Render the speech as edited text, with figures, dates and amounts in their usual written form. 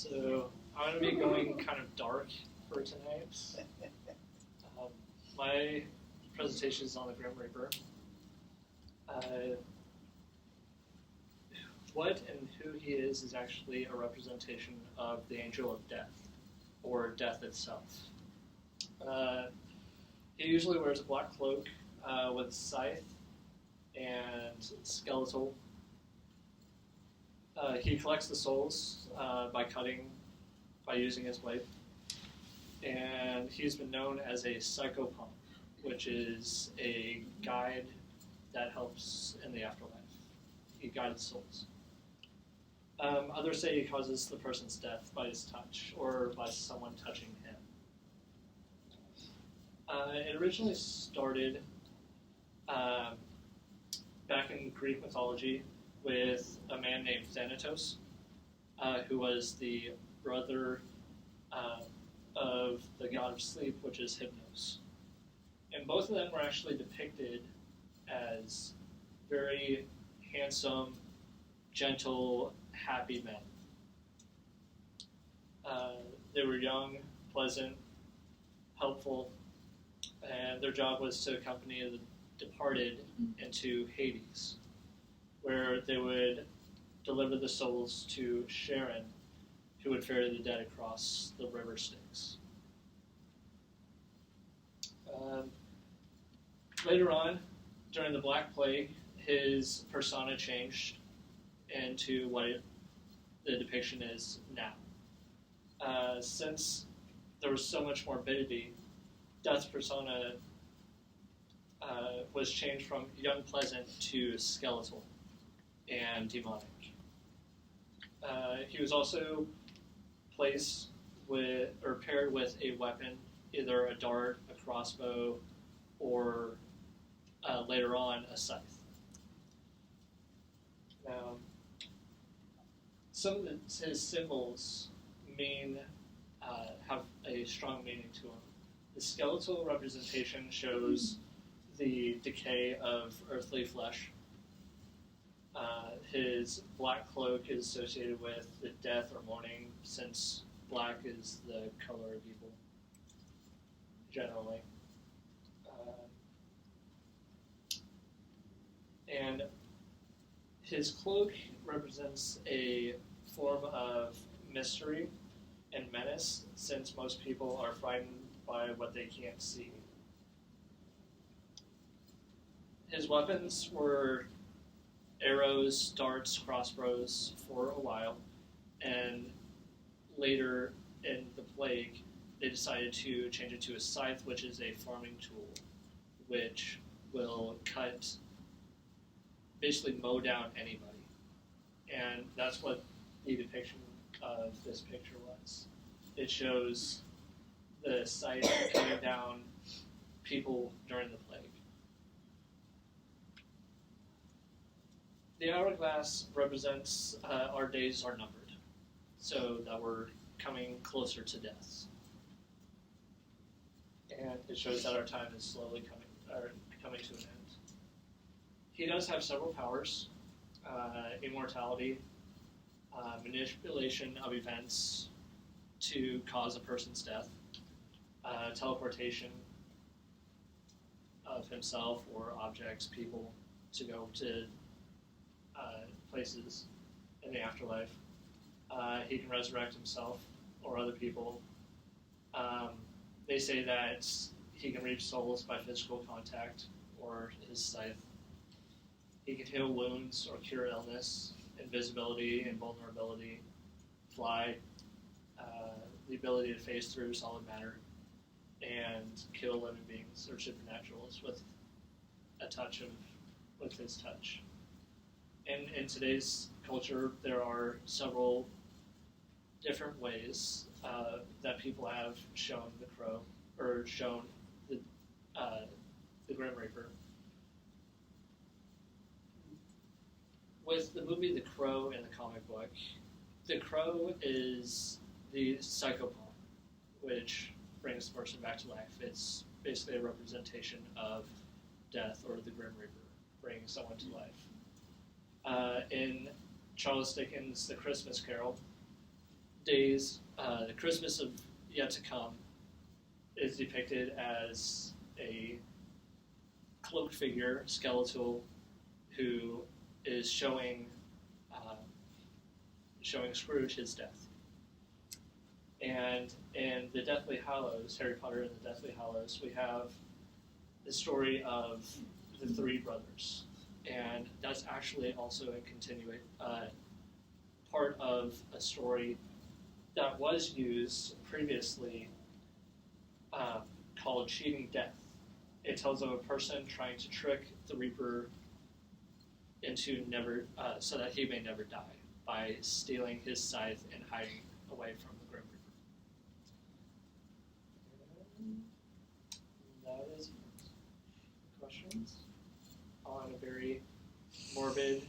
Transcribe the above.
So I'm going to be going kind of dark for tonight. My presentation is on the Grim Reaper. What and who he is actually a representation of the angel of death, or death itself. He usually wears a black cloak with a scythe and skeletal. He collects the souls by using his blade. And he's been known as a psychopomp, which is a guide that helps in the afterlife. He guides souls. Others say he causes the person's death by his touch or by someone touching him. It originally started back in Greek mythology with a man named Thanatos, who was the brother of the god of sleep, which is Hypnos. And both of them were actually depicted as very handsome, gentle, happy men. They were young, pleasant, helpful, and their job was to accompany the departed into Hades, where they would deliver the souls to Charon, who would ferry the dead across the river Styx. Later on, during the Black Plague, his persona changed into what the depiction is now. Since there was so much morbidity, Death's persona was changed from young pleasant to skeletal and demonic. He was also placed with or paired with a weapon, either a dart, a crossbow, or later on a scythe. Now, some of his symbols have a strong meaning to him. The skeletal representation shows the decay of earthly flesh. His black cloak is associated with the death or mourning, since black is the color of evil, generally. And his cloak represents a form of mystery and menace, since most people are frightened by what they can't see. His weapons were arrows, darts, crossbows for a while, and later in the plague, they decided to change it to a scythe, which is a farming tool, which will basically mow down anybody. And that's what the depiction of this picture was. It shows the scythe cutting down people during the plague. The hourglass represents our days are numbered, so that we're coming closer to death. And it shows that our time is slowly coming to an end. He does have several powers: immortality, manipulation of events to cause a person's death, teleportation of himself or objects, people, to go to places in the afterlife. He can resurrect himself or other people. They say that he can reach souls by physical contact or his scythe. He can heal wounds or cure illness, invisibility, invulnerability, fly, the ability to phase through solid matter, and kill living beings or supernaturals with his touch. And in today's culture, there are several different ways that people have shown the Crow, or shown the Grim Reaper. With the movie The Crow in the comic book, the Crow is the psychopomp, which brings the person back to life. It's basically a representation of death, or the Grim Reaper, bringing someone to life. In Charles Dickens' The Christmas Carol, days, the Christmas of yet to come, is depicted as a cloaked figure, skeletal, who is showing Scrooge his death. And in the Deathly Hallows, Harry Potter and the Deathly Hallows, we have the story of the three brothers. And that's actually also a continuing part of a story that was used previously called Cheating Death. It tells of a person trying to trick the Reaper into never, so that he may never die, by stealing his scythe and hiding away from the Grim Reaper. That is it. Questions on a very morbid